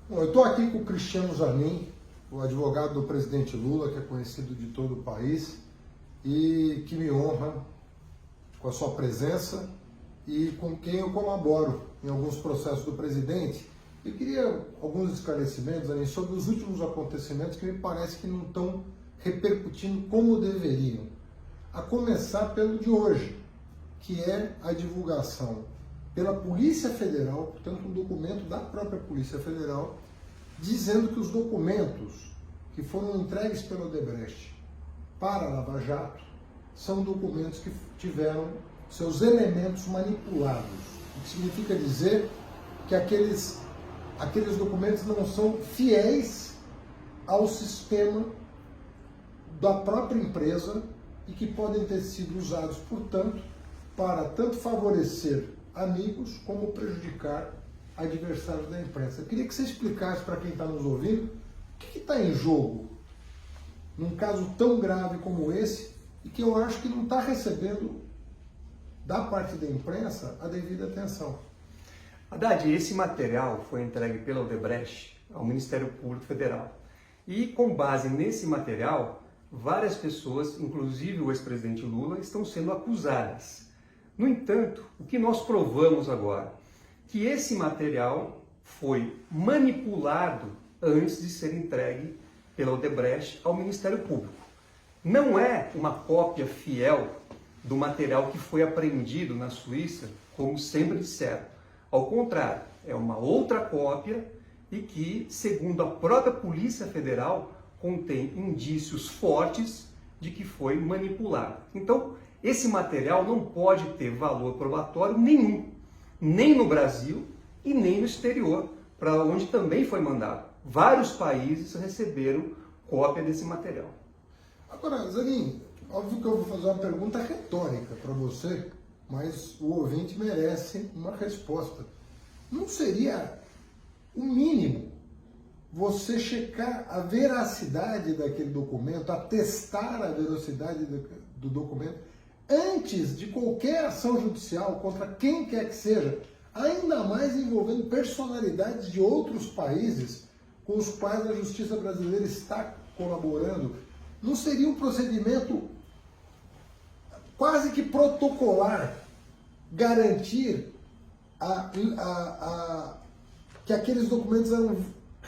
Bom, eu estou aqui com o Cristiano Zanin, o advogado do presidente Lula, que é conhecido de todo o país e que me honra com a sua presença e com quem eu colaboro em alguns processos do presidente. Eu queria alguns esclarecimentos, Zanin, sobre os últimos acontecimentos que me parece que não estão repercutindo como deveriam. A começar pelo de hoje, que é a divulgação pela Polícia Federal, portanto um documento da própria Polícia Federal, dizendo que os documentos que foram entregues pelo Odebrecht para a Lava Jato são documentos que tiveram seus elementos manipulados. O que significa dizer que aqueles documentos não são fiéis ao sistema da própria empresa e que podem ter sido usados, portanto, para tanto favorecer amigos como prejudicar adversários da imprensa. Eu queria que você explicasse para quem está nos ouvindo o que está em jogo num caso tão grave como esse e que eu acho que não está recebendo da parte da imprensa a devida atenção. Haddad, esse material foi entregue pela Odebrecht ao Ministério Público Federal. E com base nesse material, várias pessoas, inclusive o ex-presidente Lula, estão sendo acusadas. No entanto, o que nós provamos agora? Que esse material foi manipulado antes de ser entregue pela Odebrecht ao Ministério Público. Não é uma cópia fiel do material que foi apreendido na Suíça, como sempre disseram. Ao contrário, é uma outra cópia e que, segundo a própria Polícia Federal, contém indícios fortes de que foi manipulado. Então, esse material não pode ter valor probatório nenhum, nem no Brasil e nem no exterior, para onde também foi mandado. Vários países receberam cópia desse material. Agora, Zanin, óbvio que eu vou fazer uma pergunta retórica para você, mas o ouvinte merece uma resposta. Não seria o mínimo você checar a veracidade daquele documento, atestar a veracidade do documento, antes de qualquer ação judicial contra quem quer que seja, ainda mais envolvendo personalidades de outros países com os quais a justiça brasileira está colaborando? Não seria um procedimento quase que protocolar garantir que aqueles documentos eram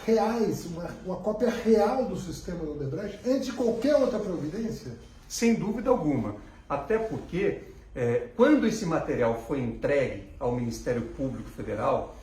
reais, uma cópia real do sistema do Odebrecht, antes de qualquer outra providência? Sem dúvida alguma. Até porque, quando esse material foi entregue ao Ministério Público Federal,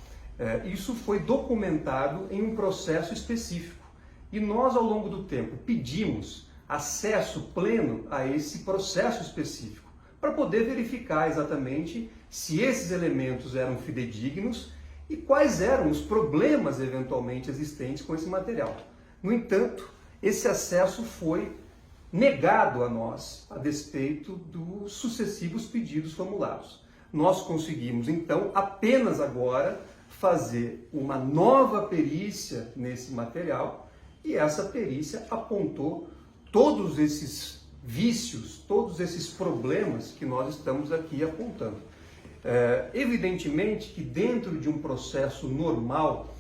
isso foi documentado em um processo específico. E nós, ao longo do tempo, pedimos acesso pleno a esse processo específico, para poder verificar exatamente se esses elementos eram fidedignos e quais eram os problemas eventualmente existentes com esse material. No entanto, esse acesso foi negado a nós, a despeito dos sucessivos pedidos formulados. Nós conseguimos, então, apenas agora fazer uma nova perícia nesse material e essa perícia apontou todos esses vícios, todos esses problemas que nós estamos aqui apontando. Evidentemente que dentro de um processo normal,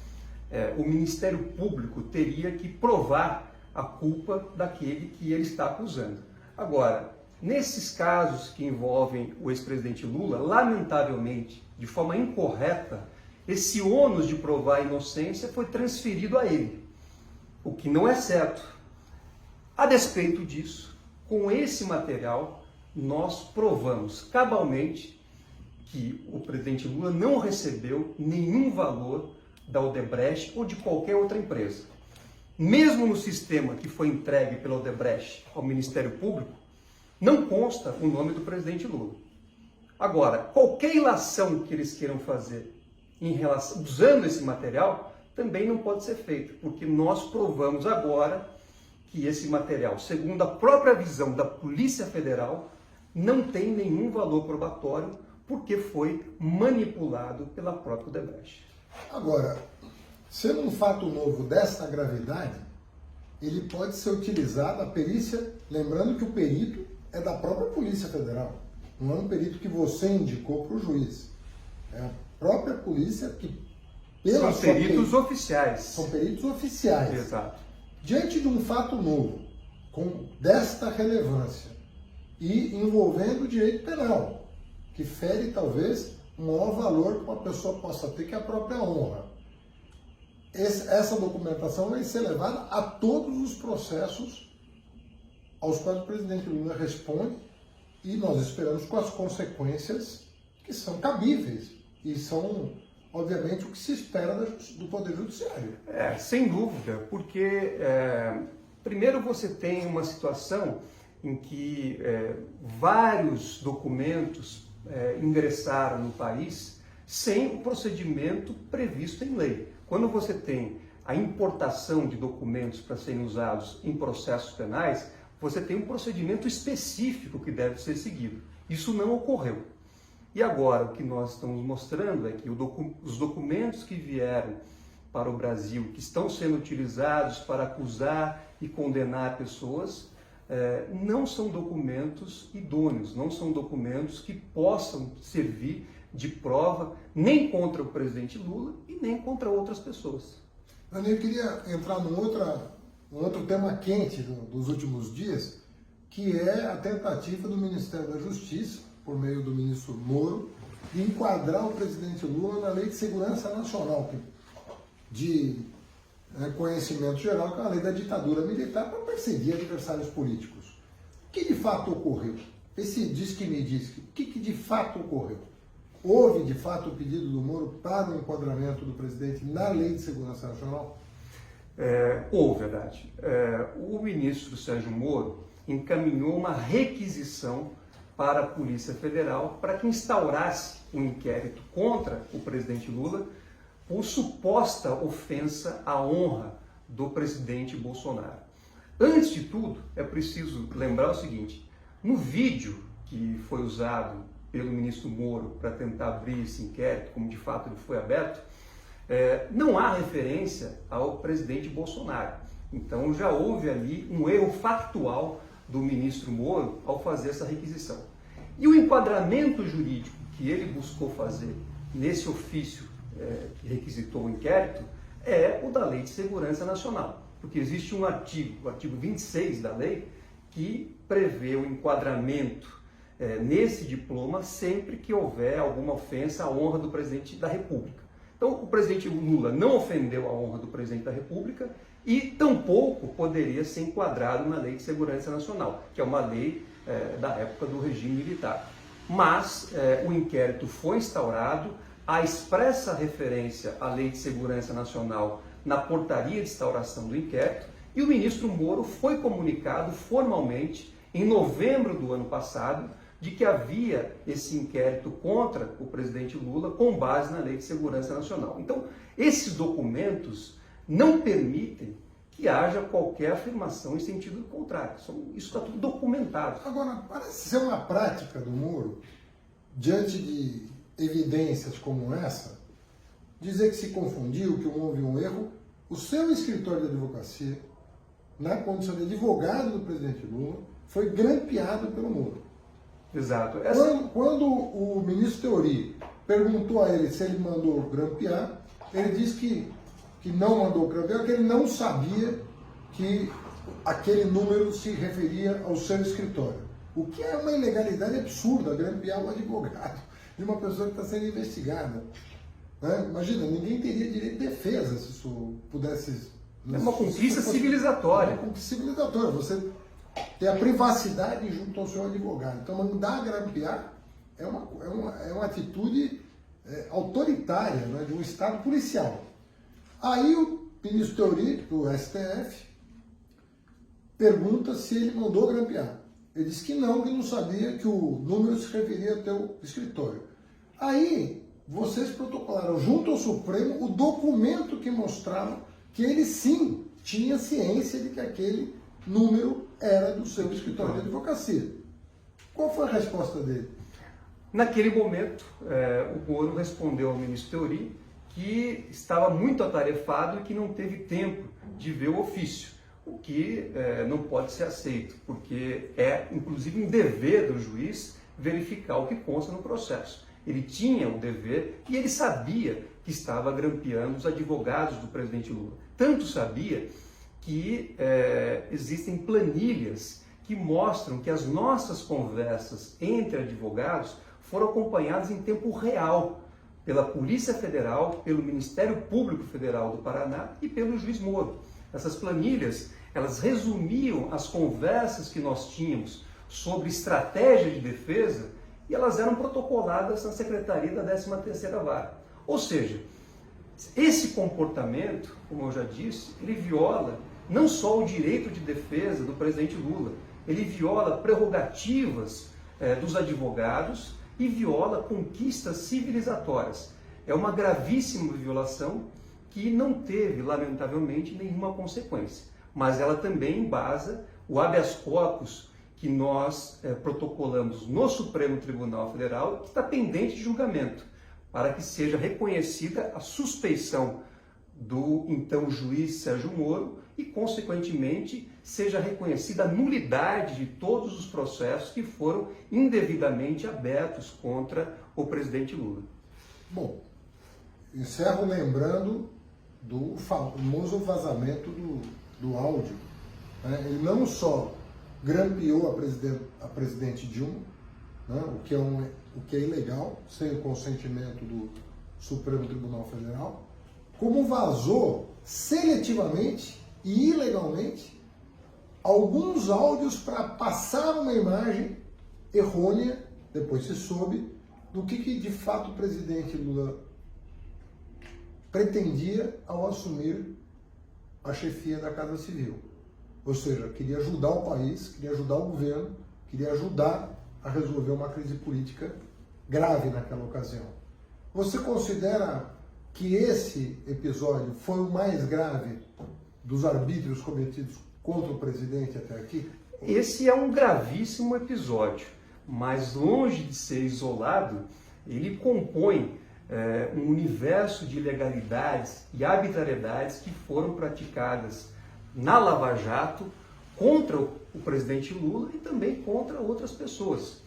o Ministério Público teria que provar a culpa daquele que ele está acusando. Agora, nesses casos que envolvem o ex-presidente Lula, lamentavelmente, de forma incorreta, esse ônus de provar a inocência foi transferido a ele, o que não é certo. A despeito disso, com esse material, nós provamos cabalmente que o presidente Lula não recebeu nenhum valor da Odebrecht ou de qualquer outra empresa. Mesmo no sistema que foi entregue pela Odebrecht ao Ministério Público, não consta o nome do presidente Lula. Agora, qualquer ilação que eles queiram fazer usando esse material, também não pode ser feito, porque nós provamos agora que esse material, segundo a própria visão da Polícia Federal, não tem nenhum valor probatório, porque foi manipulado pela própria Odebrecht. Agora, sendo um fato novo dessa gravidade, ele pode ser utilizado, a perícia, lembrando que o perito é da própria Polícia Federal, não é um perito que você indicou para o juiz. É a própria polícia que pela são peritos oficiais. São peritos oficiais. Exato. Diante de um fato novo, desta relevância, e envolvendo o direito penal, que fere talvez o maior valor que uma pessoa possa ter, que é a própria honra. Essa documentação vai ser levada a todos os processos aos quais o presidente Lula responde, e nós esperamos com as consequências que são cabíveis e são, obviamente, o que se espera do Poder Judiciário. Sem dúvida, porque primeiro você tem uma situação em que vários documentos ingressaram no país sem o procedimento previsto em lei. Quando você tem a importação de documentos para serem usados em processos penais, você tem um procedimento específico que deve ser seguido. Isso não ocorreu. E agora o que nós estamos mostrando é que os documentos que vieram para o Brasil, que estão sendo utilizados para acusar e condenar pessoas, não são documentos idôneos, não são documentos que possam servir de prova nem contra o presidente Lula e nem contra outras pessoas. Daniel, eu queria entrar num outro tema quente dos últimos dias, que é a tentativa do Ministério da Justiça, por meio do ministro Moro, de enquadrar o presidente Lula na Lei de Segurança Nacional, de conhecimento geral, que é a lei da ditadura militar, para perseguir adversários políticos. O que de fato ocorreu? Esse diz que me diz, o que de fato ocorreu? Houve de fato o pedido do Moro para o enquadramento do presidente na Lei de Segurança Nacional? Houve, verdade. O ministro Sérgio Moro encaminhou uma requisição para a Polícia Federal para que instaurasse um inquérito contra o presidente Lula por suposta ofensa à honra do presidente Bolsonaro. Antes de tudo, é preciso lembrar o seguinte: no vídeo que foi usado pelo ministro Moro para tentar abrir esse inquérito, como de fato ele foi aberto, não há referência ao presidente Bolsonaro. Então já houve ali um erro factual do ministro Moro ao fazer essa requisição. E o enquadramento jurídico que ele buscou fazer nesse ofício que requisitou o inquérito é o da Lei de Segurança Nacional, porque existe um artigo, o artigo 26 da lei, que prevê o enquadramento nesse diploma sempre que houver alguma ofensa à honra do presidente da República. Então, o presidente Lula não ofendeu a honra do presidente da República e tampouco poderia ser enquadrado na Lei de Segurança Nacional, que é uma lei da época do regime militar. Mas o inquérito foi instaurado, a expressa referência à Lei de Segurança Nacional na portaria de instauração do inquérito, e o ministro Moro foi comunicado formalmente em novembro do ano passado de que havia esse inquérito contra o presidente Lula com base na Lei de Segurança Nacional. Então, esses documentos não permitem que haja qualquer afirmação em sentido contrário. Isso está tudo documentado. Agora, parece ser uma prática do Moro, diante de evidências como essa, dizer que se confundiu, que houve um erro. O seu escritório de advocacia, na condição de advogado do presidente Lula, foi grampeado pelo Moro. Exato. Quando o ministro Teori perguntou a ele se ele mandou grampear, ele disse que não mandou grampear, que ele não sabia que aquele número se referia ao seu escritório. O que é uma ilegalidade absurda, grampear um advogado de uma pessoa que está sendo investigada. Imagina, ninguém teria direito de defesa se isso pudesse... É uma conquista civilizatória. É uma conquista civilizatória. Você ter a privacidade junto ao seu advogado. Então, mandar grampear é uma atitude autoritária, né, de um Estado policial. Aí o ministro Teori, do STF, pergunta se ele mandou grampear. Ele disse que não sabia que o número se referia ao teu escritório. Aí, vocês protocolaram junto ao Supremo o documento que mostrava que ele sim tinha ciência de que aquele número era do seu escritório de advocacia. Qual foi a resposta dele? Naquele momento, o Moro respondeu ao ministro Teori que estava muito atarefado e que não teve tempo de ver o ofício, o que não pode ser aceito, porque é inclusive um dever do juiz verificar o que consta no processo. Ele tinha o dever e ele sabia que estava grampeando os advogados do presidente Lula. Tanto sabia que existem planilhas que mostram que as nossas conversas entre advogados foram acompanhadas em tempo real pela Polícia Federal, pelo Ministério Público Federal do Paraná e pelo juiz Moro. Essas planilhas, elas resumiam as conversas que nós tínhamos sobre estratégia de defesa e elas eram protocoladas na Secretaria da 13ª Vara. Ou seja, esse comportamento, como eu já disse, ele viola não só o direito de defesa do presidente Lula, ele viola prerrogativas dos advogados e viola conquistas civilizatórias. É uma gravíssima violação que não teve, lamentavelmente, nenhuma consequência. Mas ela também embasa o habeas corpus que nós protocolamos no Supremo Tribunal Federal, que está pendente de julgamento, para que seja reconhecida a suspeição do então juiz Sérgio Moro e, consequentemente, seja reconhecida a nulidade de todos os processos que foram indevidamente abertos contra o presidente Lula. Bom, encerro lembrando do famoso vazamento do áudio. Ele não só grampeou a presidente Dilma, né, o que é ilegal, sem o consentimento do Supremo Tribunal Federal, como vazou seletivamente e ilegalmente alguns áudios para passar uma imagem errônea, depois se soube, do que de fato o presidente Lula pretendia ao assumir a chefia da Casa Civil. Ou seja, queria ajudar o país, queria ajudar o governo, queria ajudar a resolver uma crise política grave naquela ocasião. Você considera que esse episódio foi o mais grave dos arbítrios cometidos contra o presidente até aqui? Esse é um gravíssimo episódio, mas longe de ser isolado, ele compõe um universo de ilegalidades e arbitrariedades que foram praticadas na Lava Jato contra o presidente Lula e também contra outras pessoas.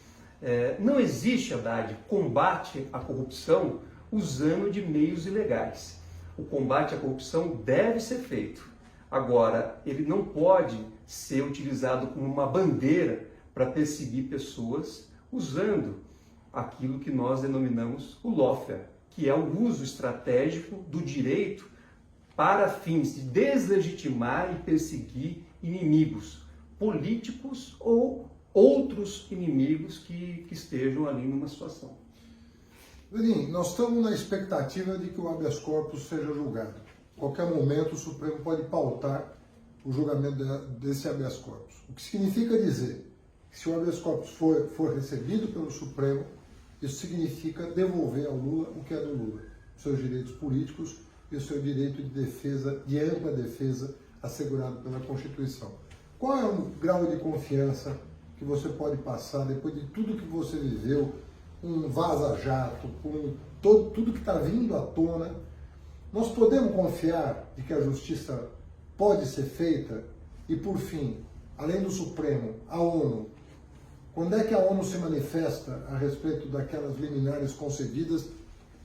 Não existe, Haddad, combate à corrupção usando de meios ilegais. O combate à corrupção deve ser feito. Agora, ele não pode ser utilizado como uma bandeira para perseguir pessoas usando aquilo que nós denominamos o lawfare, que é o uso estratégico do direito para fins de deslegitimar e perseguir inimigos políticos ou outros inimigos que estejam ali numa situação. Lenin, nós estamos na expectativa de que o habeas corpus seja julgado. A qualquer momento o Supremo pode pautar o julgamento desse habeas corpus. O que significa dizer que se o habeas corpus for recebido pelo Supremo, isso significa devolver ao Lula o que é do Lula, seus direitos políticos e o seu direito de defesa, de ampla defesa, assegurado pela Constituição. Qual é o grau de confiança que você pode passar depois de tudo que você viveu, um vaza-jato, com tudo que está vindo à tona? Nós podemos confiar de que a justiça pode ser feita? E, por fim, além do Supremo, a ONU. Quando é que a ONU se manifesta a respeito daquelas liminares concedidas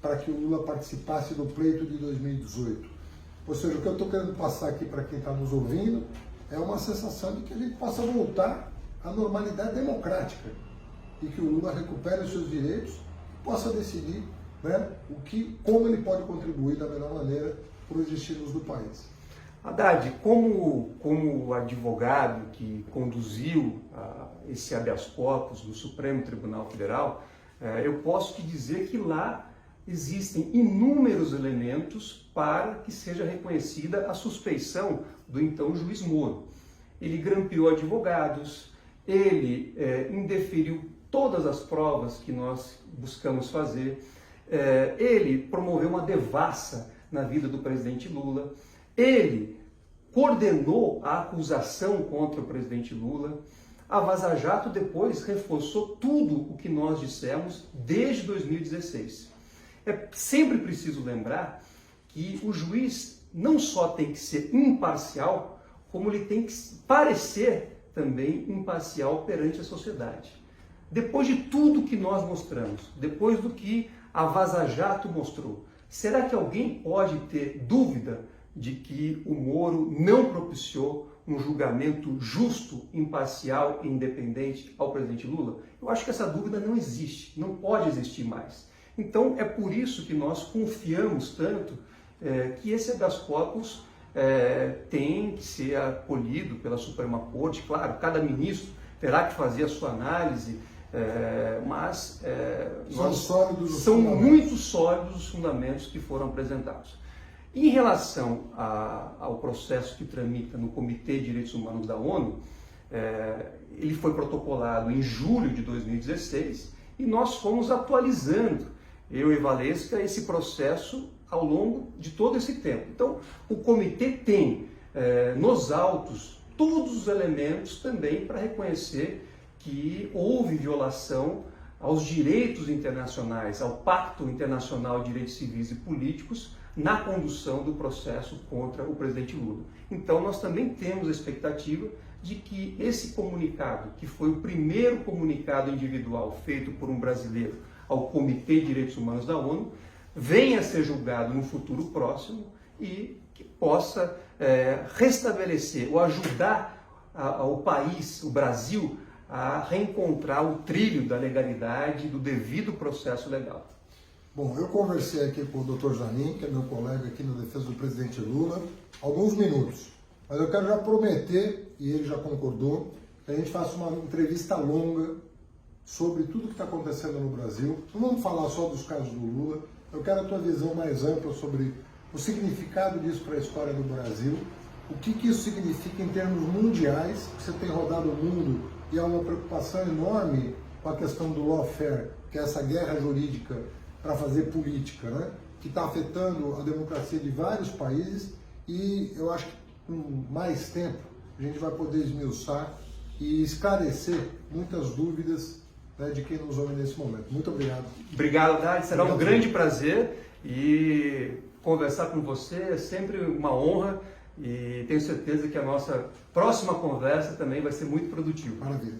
para que o Lula participasse do pleito de 2018? Ou seja, o que eu estou querendo passar aqui para quem está nos ouvindo é uma sensação de que a gente possa voltar à normalidade democrática e que o Lula recupere os seus direitos e possa decidir, né, como ele pode contribuir da melhor maneira para os destinos do país. Haddad, como advogado que conduziu esse habeas corpus do Supremo Tribunal Federal, eu posso te dizer que lá existem inúmeros elementos para que seja reconhecida a suspeição do então juiz Moro. Ele grampeou advogados, ele indeferiu todas as provas que nós buscamos fazer, ele promoveu uma devassa na vida do presidente Lula, ele coordenou a acusação contra o presidente Lula. A Vaza Jato depois reforçou tudo o que nós dissemos desde 2016. É sempre preciso lembrar que o juiz não só tem que ser imparcial, como ele tem que parecer também imparcial perante a sociedade. Depois de tudo que nós mostramos, depois do que a Vaza Jato mostrou, Será que alguém pode ter dúvida de que o Moro não propiciou um julgamento justo, imparcial e independente ao presidente Lula? Eu acho que essa dúvida não existe, não pode existir mais. Então é por isso que nós confiamos tanto que esse habeas corpus tem que ser acolhido pela Suprema Corte. Claro, cada ministro terá que fazer a sua análise, mas são muito sólidos os fundamentos que foram apresentados. Em relação ao processo que tramita no Comitê de Direitos Humanos da ONU, ele foi protocolado em julho de 2016 e nós fomos atualizando, eu e Valesca, esse processo ao longo de todo esse tempo. Então, o comitê tem nos autos todos os elementos também para reconhecer que houve violação aos direitos internacionais, ao Pacto Internacional de Direitos Civis e Políticos, na condução do processo contra o presidente Lula. Então, nós também temos a expectativa de que esse comunicado, que foi o primeiro comunicado individual feito por um brasileiro ao Comitê de Direitos Humanos da ONU, venha a ser julgado no futuro próximo e que possa restabelecer ou ajudar o país, o Brasil, a reencontrar o trilho da legalidade, do devido processo legal. Bom, eu conversei aqui com o Dr. Zanin, que é meu colega aqui na defesa do presidente Lula, alguns minutos. Mas eu quero já prometer, e ele já concordou, que a gente faça uma entrevista longa sobre tudo que está acontecendo no Brasil. Não vamos falar só dos casos do Lula, eu quero a tua visão mais ampla sobre o significado disso para a história do Brasil, o que isso significa em termos mundiais, que você tem rodado o mundo e há uma preocupação enorme com a questão do lawfare, que é essa guerra jurídica para fazer política, né? Que está afetando a democracia de vários países e eu acho que com mais tempo a gente vai poder esmiuçar e esclarecer muitas dúvidas, né, de quem nos ouve nesse momento. Muito obrigado. Obrigado, Dade. Será um grande prazer e conversar com você é sempre uma honra e tenho certeza que a nossa próxima conversa também vai ser muito produtiva. Maravilha.